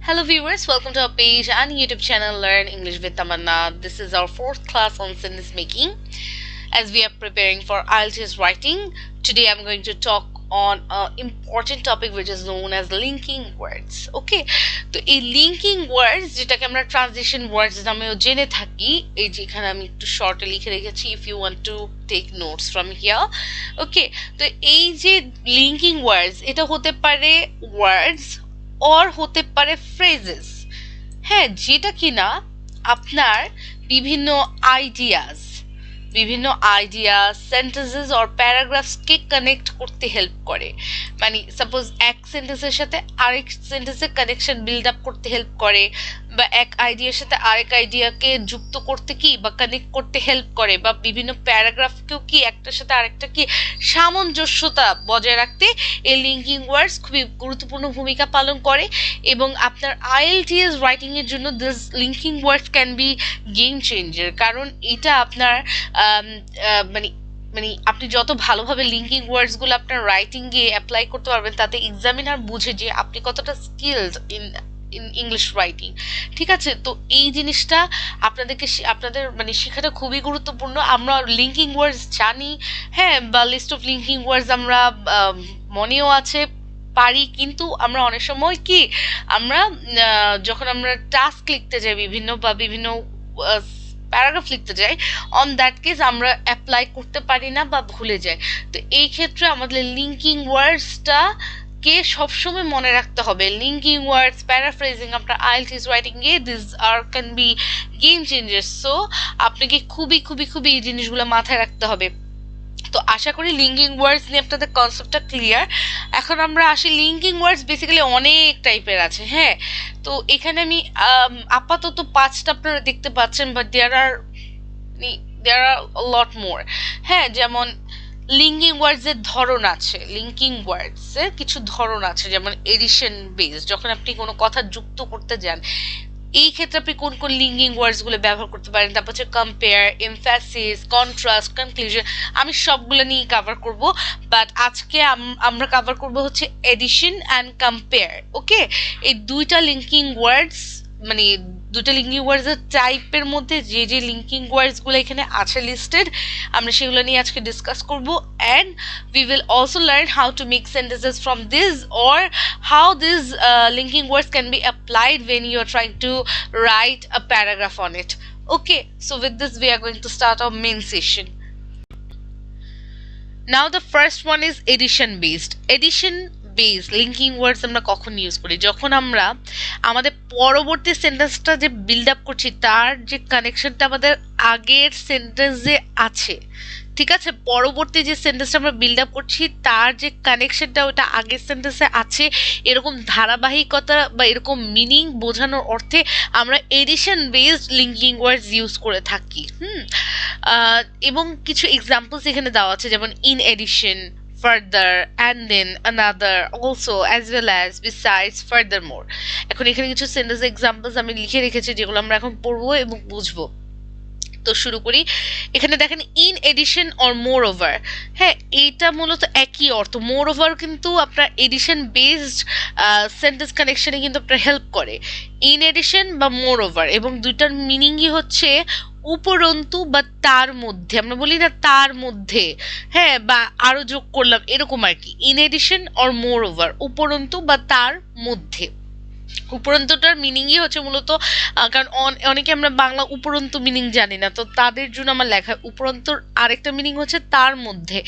Hello viewers, welcome to our page and YouTube channel Learn English with Tamanna. This is our fourth class on sentence making. As we are preparing for IELTS writing, today I'm going to talk on an important topic which is known as linking words. Okay, তো এই linking ওয়ার্ডস যেটাকে আমরা transition ওয়ার্ডস নামেও জেনে থাকি, এই যেখানে আমি একটু শর্টে লিখে রেখেছি if you want to take notes from here. Okay, তো এই যে লিঙ্কিং ওয়ার্ডস এটা হতে পারে ওয়ার্ডস অর হতে পারে ফ্রেজেস, হ্যাঁ, যেটা কিনা আপনার বিভিন্ন আইডিয়াস সেন্টেন্সেস অর প্যারাগ্রাফসকে কানেক্ট করতে হেল্প করে। মানে সাপোজ এক সেন্টেন্সের সাথে আরেক সেন্টেন্সের কানেকশন বিল্ড আপ করতে হেল্প করে, বা এক আইডিয়ার সাথে আরেক আইডিয়াকে যুক্ত করতে কি বা কানেক্ট করতে হেল্প করে, বা বিভিন্ন প্যারাগ্রাফকেও কি একটার সাথে আরেকটা কি সামঞ্জস্যতা বজায় রাখতে এই লিঙ্কিং ওয়ার্ডস খুবই গুরুত্বপূর্ণ ভূমিকা পালন করে। এবং আপনার IELTS রাইটিং এর জন্য this linking words can be game changer, কারণ এটা আপনার মানে আপনি যত ভালোভাবে লিঙ্কিং ওয়ার্ডসগুলো আপনার রাইটিংয়ে অ্যাপ্লাই করতে পারবেন, তাতে এক্সামিনার বুঝে যে আপনি কতটা স্কিলড ইন ইংলিশ রাইটিং। ঠিক আছে, তো এই জিনিসটা আপনাদের মানে শেখাটা খুবই গুরুত্বপূর্ণ। আমরা লিঙ্কিং ওয়ার্ডস জানি, হ্যাঁ, বা লিস্ট অফ লিঙ্কিং ওয়ার্ডস আমরা মনেও আছে পারি, কিন্তু আমরা অনেক সময় কি আমরা যখন আমরা টাস্ক লিখতে যাই বিভিন্ন প্যারাগ্রাফ লিখতে যাই, অন দ্যাট কেস আমরা অ্যাপ্লাই করতে পারি না বা ভুলে যাই। তো এই ক্ষেত্রে আমাদের লিঙ্কিং ওয়ার্ডসটা কে সবসময় মনে রাখতে হবে। লিঙ্কিং ওয়ার্ডস, প্যারাফ্রেজিং আপনার IELTS রাইটিং এ this are can be game changers. So আপনাকে খুবই খুবই খুবই এই জিনিসগুলো মাথায় রাখতে হবে। তো আশা করি লিঙ্কিং ওয়ার্ডস নিয়ে আপনাদের কনসেপ্টটা ক্লিয়ার। এখন আমরা আসি, লিঙ্কিং ওয়ার্ডস বেসিক্যালি অনেক টাইপের আছে, হ্যাঁ। তো এখানে আমি আপাতত 5টা আপনারা দেখতে পাচ্ছেন, বাট দেয়ার আর লট মোর। হ্যাঁ, যেমন লিঙ্কিং ওয়ার্ডস এর ধরন আছে, লিঙ্কিং ওয়ার্ডস এর কিছু ধরন আছে, যেমন এডিশন বেস, যখন আপনি কোনো কথা যুক্ত করতে যান এই ক্ষেত্রে আপনি কোন কোন লিঙ্কিং ওয়ার্ডস গুলো ব্যবহার করতে পারেন। তারপর হচ্ছে কম্পেয়ার, এমফ্যাসিস, কন্ট্রাস্ট, কনক্লুশন, আমি সবগুলো নিয়ে কভার করব, বাট আজকে আমরা কভার করব হচ্ছে এডিশন অ্যান্ড কম্পেয়ার। ওকে, এই দুইটা লিঙ্কিং ওয়ার্ডস মানে দুটো লিঙ্কিং ওয়ার্ডস এর টাইপের মধ্যে যে যে লিঙ্কিং ওয়ার্ডস গুলো এখানে আছে লিস্টেড, আমরা সেগুলো নিয়ে আজকে ডিসকাস করব। And we will also learn how to make sentences from this, or how these linking words can be applied when you are trying to write a paragraph on it. Okay, so with this we are going to start our main session. Now the first one is addition based linking ওয়ার্ডস আমরা কখন use করি? যখন আমরা আমাদের পরবর্তী সেন্টেন্সটা যে build up করছি তার যে কানেকশনটা আমাদের আগের সেন্টেন্সে আছে, ঠিক আছে, পরবর্তী যে সেন্টেন্সটা আমরা বিল্ড আপ করছি তার যে কানেকশনটা ওটা আগের সেন্টেন্সে আছে, এরকম ধারাবাহিকতা বা এরকম মিনিং বোঝানোর অর্থে আমরা addition based linking words use করে থাকি। এবং কিছু এক্সাম্পলস এখানে দেওয়া আছে, যেমন in addition, further, and then, another, also, as well as, besides, furthermore. এখন এখানে কিছু সেন্টেন্স এক্সাম্পলস আমি লিখে রেখেছি যেগুলো আমরা এখন পড়বো এবং বুঝবো। তো শুরু করি। এখানে দেখেন in addition or moreover, হ্যাঁ, এইটা মূলত একই অর্থ। মোর ওভার কিন্তু আপনার এডিশন বেসড সেন্টেন্স কানেকশনে কিন্তু আপনার হেল্প করে, ইন এডিশন বা মোর ওভার, এবং দুইটার মিনিংই হচ্ছে উপরন্তু বা তার মধ্যে। আমরা বলি না তার মধ্যে, হ্যাঁ, বা আরো যোগ করলাম, এরকম আর কি। In addition or moreover, উপরন্তু বা তার মধ্যে। উপরন্তটার মিনিংই হচ্ছে মূলত, কারণ অনেকে আমরা বাংলা উপরন্তু মিনিং জানি না, তো তাদের জন্য আমার লেখা উপরন্তর আরেকটা মিনিং হচ্ছে তার মধ্যে।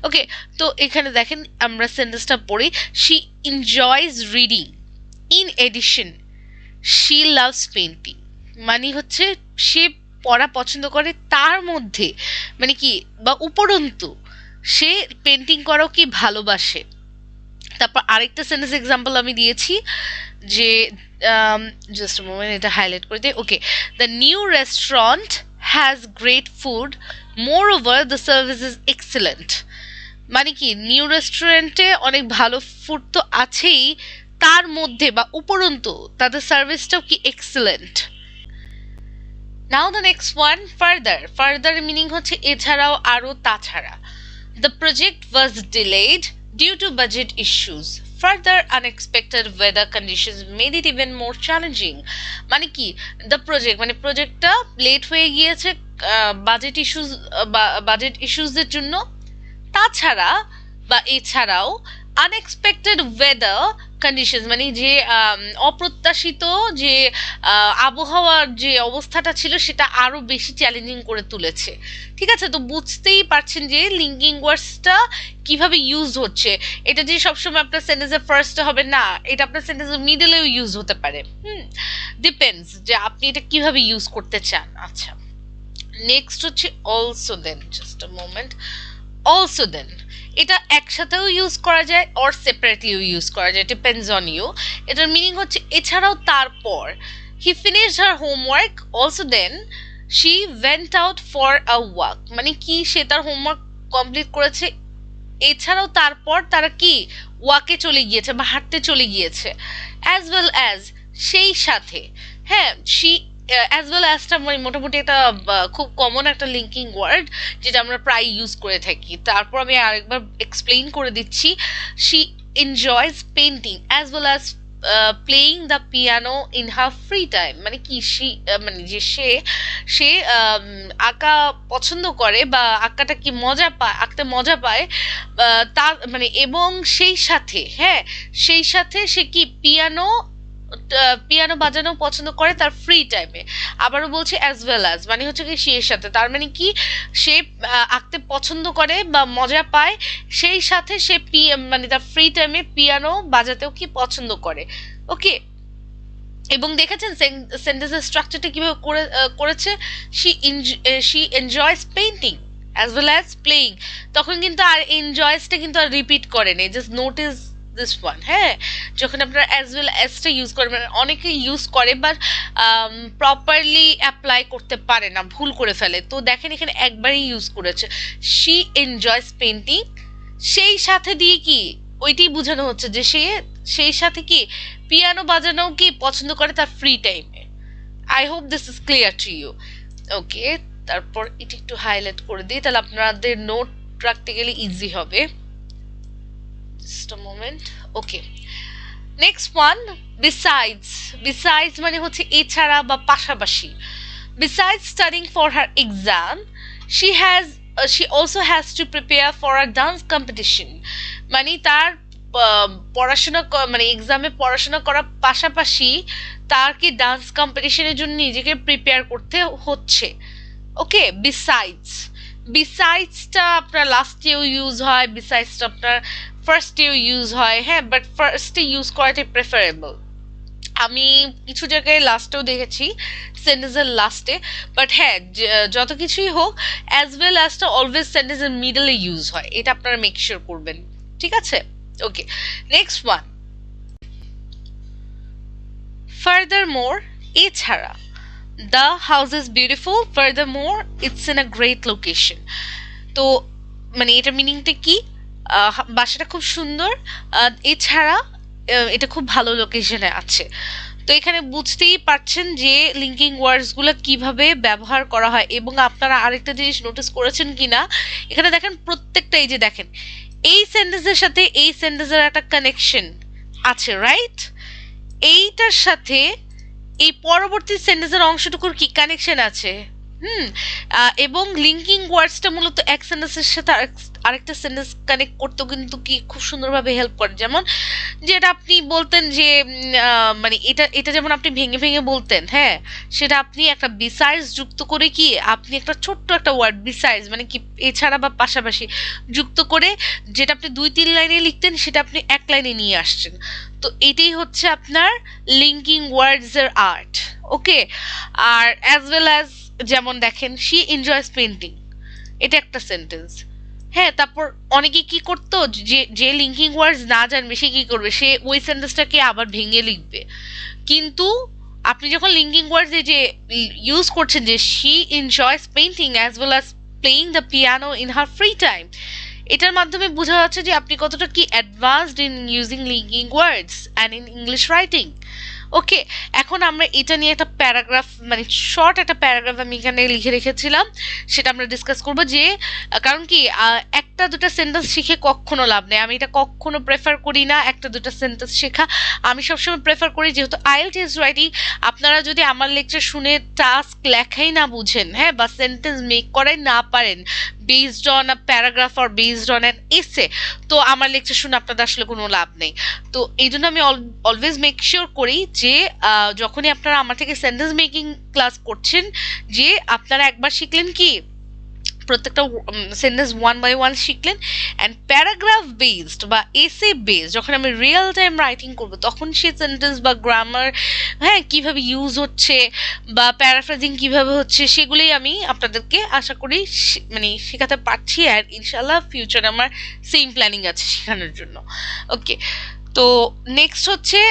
ওকে, তো এখানে দেখেন আমরা সেন্টেন্সটা পড়ি। She enjoys reading, in addition she loves painting. মানে হচ্ছে সে পড়া পছন্দ করে, তার মধ্যে মানে কি বা উপরন্তু সে পেন্টিং করাও কি ভালোবাসে। তারপর আরেকটা সেন্টেন্স এক্সাম্পল আমি দিয়েছি যে জাস্ট মোমেন্ট, এটা হাইলাইট করে দিই। Okay, the new restaurant has great food, moreover the service is excellent. মানে কি নিউ রেস্টুরেন্টে অনেক ভালো ফুড তো আছেই, তার মধ্যে বা উপরন্তু তাদের সার্ভিসটাও কি excellent. Now the next one, further meaning হচ্ছে এছাড়াও, আরো, তাছাড়া। The project was delayed due to budget issues, Further unexpected weather conditions made it even more challenging. মানে কি, দ্য প্রজেক্ট মানে প্রজেক্টটা লেট হয়ে গিয়েছে বাজেট ইস্যুজের জন্য। তাছাড়া বা এছাড়াও আনএক্সপেক্টেড ওয়েদার কন্ডিশনস মানে যে অপ্রত্যাশিত যে আবহাওয়ার যে অবস্থাটা ছিল সেটা আরো বেশি চ্যালেঞ্জিং করে তুলেছে। ঠিক আছে, তো বুঝতেই পারছেন যে লিঙ্কিং ওয়ার্ডসটা কিভাবে ইউজ হচ্ছে। এটা যে সবসময় আপনার সেন্টেন্সের ফার্স্টে হবে না, এটা আপনার সেন্টেন্সের মিডলেও ইউজ হতে পারে। ডিপেন্ডস যে আপনি এটা কিভাবে ইউজ করতে চান। আচ্ছা, নেক্সট হচ্ছে also then. Just a moment. Also then এটা একসাথেও ইউজ করা যায় অর সেপারেটলিও ইউজ করা যায়, ডিপেন্ডস অন ইউ। এটার মিনিং হচ্ছে এছাড়াও তারপর। He finished her homework also then she went out for a walk. মানে কি, সে তার হোমওয়ার্ক কমপ্লিট করেছে, এছাড়াও তারপর তারা কি ওয়াকে চলে গিয়েছে বা হাঁটতে চলে গিয়েছে। অ্যাজ ওয়েল অ্যাজ সেই সাথে, হ্যাঁ শি অ্যাজ ওয়েল অ্যাজটা মোটামুটি এটা খুব কমন একটা লিঙ্কিং ওয়ার্ড যেটা আমরা প্রায় ইউজ করে থাকি। তারপর আমি আরেকবার এক্সপ্লেইন করে দিচ্ছি। She enjoys painting as well as playing the piano in her free time. মানে কি, মানে যে সে আঁকা পছন্দ করে বা আঁকাটা কি মজা পায়, আঁকতে মজা পায় তার মানে, এবং সেই সাথে হ্যাঁ সেই সাথে সে কি পিয়ানো বাজানো পছন্দ করে তার ফ্রি টাইমে। আবারও বলছি অ্যাজ ওয়েল অ্যাজ মানে হচ্ছে কি সে এর সাথে, তার মানে কি সে আঁকতে পছন্দ করে বা মজা পায়, সেই সাথে সে মানে তার ফ্রি টাইমে পিয়ানো বাজাতেও কি পছন্দ করে। ওকে, এবং দেখেছেন সেন্টেন্সের স্ট্রাকচারটা কিভাবে করেছে। She enjoys painting as well as playing. তখন কিন্তু আর এনজয়সটা কিন্তু আর রিপিট করে নেই, জাস্ট নোটিস দিস ওয়ান। হ্যাঁ, যখন আপনারা অ্যাজ ওয়েল অ্যাজটা ইউজ করবেন, অনেকে ইউজ করে বাট প্রপারলি অ্যাপ্লাই করতে পারে না, ভুল করে ফেলে। তো দেখেন এখানে একবারই ইউজ করেছে, শি এনজয়স পেইন্টিং, সেই সাথে দিয়ে কি ওইটাই বোঝানো হচ্ছে যে সে সেই সাথে কি পিয়ানো বাজানো কি পছন্দ করে তার ফ্রি টাইমে। I hope this is clear to you. Okay, তারপর এটা একটু হাইলাইট করে দিই, তাহলে আপনাদের নোট রাখতে গেলে ইজি হবে। Just a moment. Okay, next one, besides মানে হচ্ছে এছাড়া বা পাশাপাশি। Besides studying for her exam she also has to prepare for a dance competition। মানে তার পড়াশোনা মানে এক্সামে পড়াশোনা করার পাশাপাশি তার কি ডান্স কম্পিটিশনের জন্য নিজেকে প্রিপেয়ার করতে হচ্ছে। ওকে, বিসাইডসটা আপনার লাস্টেও ইউজ হয়, বিসাইডসটা আপনার ফার্স্টেও ইউজ হয়। হ্যাঁ, বাট ফার্স্টে ইউজ করাটাই প্রেফারেবল। আমি কিছু জায়গায় লাস্টেও দেখেছি সেন্টেন্সের লাস্টে, বাট হ্যাঁ যত কিছুই হোক অ্যাজ ওয়েল অ্যাজটা অলওয়েজ সেন্টেন্সের মিডলে ইউজ হয়, এটা আপনারা মেক শিওর করবেন। ঠিক আছে, ওকে, নেক্সট ওয়ান, ফার্দারমোর এছাড়া। The house is beautiful, ফার্দারমোর it's in a great location. তো মানে এটা মিনিংটা কি, বাসাটা খুব সুন্দর, এছাড়া এটা খুব ভালো লোকেশনে আছে। তো এখানে বুঝতেই পারছেন যে লিঙ্কিং ওয়ার্ডসগুলো কিভাবে ব্যবহার করা হয়। এবং আপনারা আরেকটা জিনিস নোটিস করেছেন কিনা, এখানে দেখেন প্রত্যেকটা, এই যে দেখেন এই সেন্টেন্সের সাথে এই সেন্টেন্সের একটা কানেকশন আছে, রাইট? এইটার সাথে এই পরবর্তী সেন্টেন্সের অংশটুকুর কি কানেকশন আছে। এবং লিঙ্কিং ওয়ার্ডসটা মূলত এক সেন্টেন্সের সাথে আরেকটা সেন্টেন্স কানেক্ট করতেও কিন্তু কি খুব সুন্দরভাবে হেল্প করে। যেমন যেটা আপনি বলতেন যে মানে এটা যেমন আপনি ভেঙে ভেঙে বলতেন, হ্যাঁ, সেটা আপনি একটা বিসাইডস যুক্ত করে কি আপনি একটা ছোট্ট একটা ওয়ার্ড বিসাইডস মানে কি এছাড়া বা পাশাপাশি যুক্ত করে যেটা আপনি 2-3 লাইনে লিখতেন সেটা আপনি এক লাইনে নিয়ে আসছেন। তো এটাই হচ্ছে আপনার লিঙ্কিং ওয়ার্ডস এর আর্ট। ওকে, আর অ্যাজ ওয়েল অ্যাজ যেমন দেখেন শি এনজয়স পেইন্টিং, এটা একটা সেন্টেন্স। হ্যাঁ, তারপর অনেকে কি করতো, যে লিঙ্কিং ওয়ার্ডস না জানবে সে কি করবে, সে ওই সেন্টেন্সটাকে আবার ভেঙে লিখবে। কিন্তু আপনি যখন লিঙ্কিং ওয়ার্ডস যে ইউজ করছেন যে she enjoys painting as well as playing the piano in her free time, এটার মাধ্যমে বোঝা যাচ্ছে যে আপনি কতটা কি advanced in using linking words and in English writing. Okay, এখন আমরা এটা নিয়ে একটা প্যারাগ্রাফ, মানে শর্ট একটা প্যারাগ্রাফ আমি এখানে লিখে রেখেছিলাম, সেটা আমরা ডিসকাস করব যে কারণ কি একটা দুটা সেন্টেন্স শিখে কখনো লাভ নেই, আমি এটা কখনো প্রেফার করি না একটা দুটা সেন্টেন্স শেখা। আমি সবসময় প্রেফার করি, যেহেতু IELTS রাইটিং, আপনারা যদি আমার লেকচার শুনে টাস্ক লেখাই না বুঝেন, হ্যাঁ, বা সেন্টেন্স মেক করাই না পারেন based on a paragraph or based on an essay, তো আমার লেকচার শুনে আপনাদের আসলে কোনো লাভ নেই। তো এই জন্য আমি অলওয়েজ মেক শিওর করি যে যখনই আপনারা আমার থেকে সেন্টেন্স মেকিং ক্লাস করছেন, যে আপনারা একবার শিখলেন কি প্রত্যেকটা সেন্টেন্স ওয়ান বাই ওয়ান শিখলেন, অ্যান্ড প্যারাগ্রাফ বেসড বা এসে বেসড যখন আমি রিয়েল টাইম রাইটিং করবো তখন সেই সেন্টেন্স বা গ্রামার, হ্যাঁ, কিভাবে ইউজ হচ্ছে বা প্যারাফ্রেজিং কিভাবে হচ্ছে, সেগুলোই আমি আপনাদেরকে আশা করি মানে শেখাতে পারছি, আর ইনশাল্লাহ ফিউচারে আমার সেম প্ল্যানিং আছে শেখানোর জন্য। ওকে, তো নেক্সট হচ্ছে,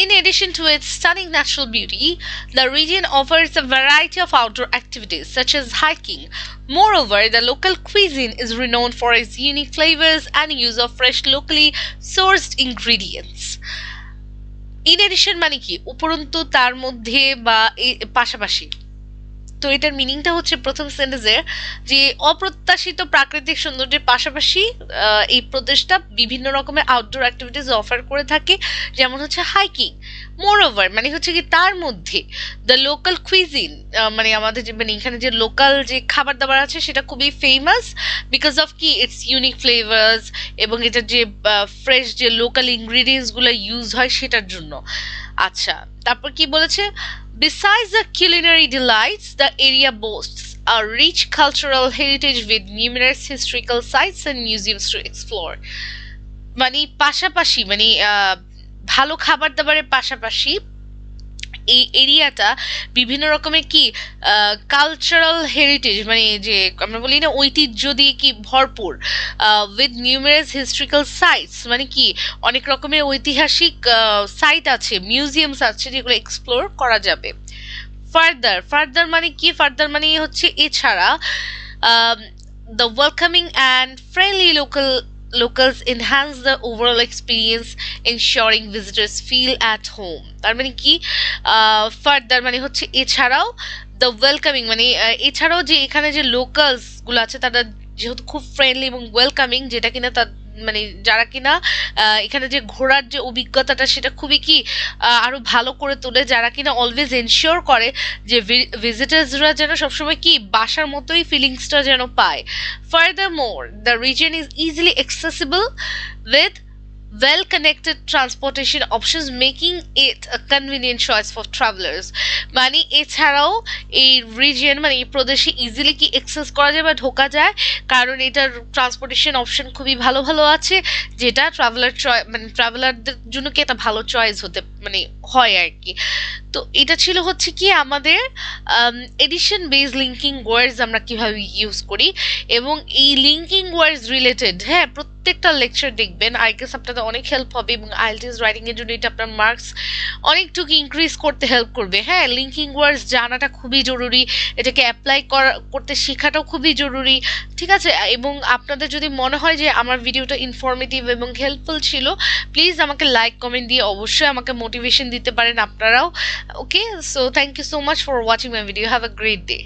in addition to its stunning natural beauty, the region offers a variety of outdoor activities such as hiking. Moreover, the local cuisine is renowned for its unique flavors and use of fresh locally sourced ingredients. In addition মানে কি, উপরন্তু, তার মধ্যে বা পাশাপাশি, তো এটার মিনিংটা হচ্ছে প্রথম সেন্টেন্সের যে অপ্রত্যাশিত প্রাকৃতিক সৌন্দর্যের পাশাপাশি এই প্রদেশটা বিভিন্ন রকমের আউটডোর অ্যাক্টিভিটিস অফার করে থাকে, যেমন হচ্ছে হাইকিং। মোরওভার মানে হচ্ছে কি তার মধ্যে দ্য লোকাল কুইজিন, মানে আমাদের যে মানে এখানে যে লোকাল যে খাবার দাবার আছে সেটা খুবই ফেমাস বিকজ অফ কি ইটস ইউনিক ফ্লেভার্স, এবং এটার যে ফ্রেশ যে লোকাল ইনগ্রিডিয়েন্টসগুলো ইউজ হয় সেটার জন্য। আচ্ছা, তারপর কি বলেছে, besides the culinary delights, the area boasts a rich cultural heritage with numerous historical sites and museums to explore. মানে পাশাপাশি মানে ভালো খাবার দাবারের পাশাপাশি এই এরিয়াটা বিভিন্ন রকমের কি কালচারাল হেরিটেজ, মানে যে আমরা বলি না ঐতিহ্য দিয়ে কি ভরপুর, উইথ নিউমেরাস হিস্ট্রিক্যাল সাইটস, মানে কি অনেক রকমের ঐতিহাসিক সাইট আছে, মিউজিয়ামস আছে যেগুলো এক্সপ্লোর করা যাবে। ফার্দার মানে কি, ফার্দার মানে হচ্ছে এছাড়া the welcoming and friendly locals enhance the overall experience, ensuring visitors feel at home. তার মানে কি, ফার্দার মানে হচ্ছে এছাড়াও, দ্য ওয়েলকামিং মানে এছাড়াও যে এখানে যে লোকালস গুলো আছে তারা যেহেতু খুব ফ্রেন্ডলি এবং ওয়েলকামিং, যেটা কিনা তার মানে যারা কিনা এখানে যে ঘোরার যে অভিজ্ঞতাটা সেটা খুবই কি আরো ভালো করে তোলে, যারা কিনা অলওয়েজ এনশিওর করে যে ভিজিটার্সরা যেন সবসময় কি বাসার মতোই ফিলিংসটা যেন পায়। Furthermore, the region is easily accessible with well-connected transportation options, making it a convenient choice for travelers. মানে এছাড়াও এই রিজিয়ন মানে এই প্রদেশে ইজিলি কি অ্যাক্সেস করা যায় বা ঢোকা যায়, কারণ এটার ট্রান্সপোর্টেশন অপশন খুবই ভালো ভালো আছে, যেটা মানে ট্রাভেলারদের জন্য কি একটা ভালো চয়েস হতে মানে হয় আর কি। তো এটা ছিল হচ্ছে কি আমাদের এডিশন বেস লিঙ্কিং ওয়ার্ডস আমরা কিভাবে ইউজ করি, এবং এই লিঙ্কিং ওয়ার্ডস রিলেটেড, হ্যাঁ, প্রত্যেকটা লেকচার দেখবেন, আই গেস আপনাদের অনেক হেল্প হবে, এবং IELTS রাইটিং এর জন্য এটা আপনার মার্কস অনেকটুকু ইনক্রিজ করতে হেল্প করবে। হ্যাঁ, লিঙ্কিং ওয়ার্ডস জানাটা খুবই জরুরি, এটাকে অ্যাপ্লাই করতে শেখাটাও খুবই জরুরি, ঠিক আছে। এবং আপনাদের যদি মনে হয় যে আমার ভিডিওটা ইনফরমেটিভ এবং হেল্পফুল ছিল, প্লিজ আমাকে লাইক কমেন্ট দিয়ে অবশ্যই আমাকে মোটিভেশন দিতে পারেন আপনারাও। Okay, so thank you so much for watching my video. Have a great day.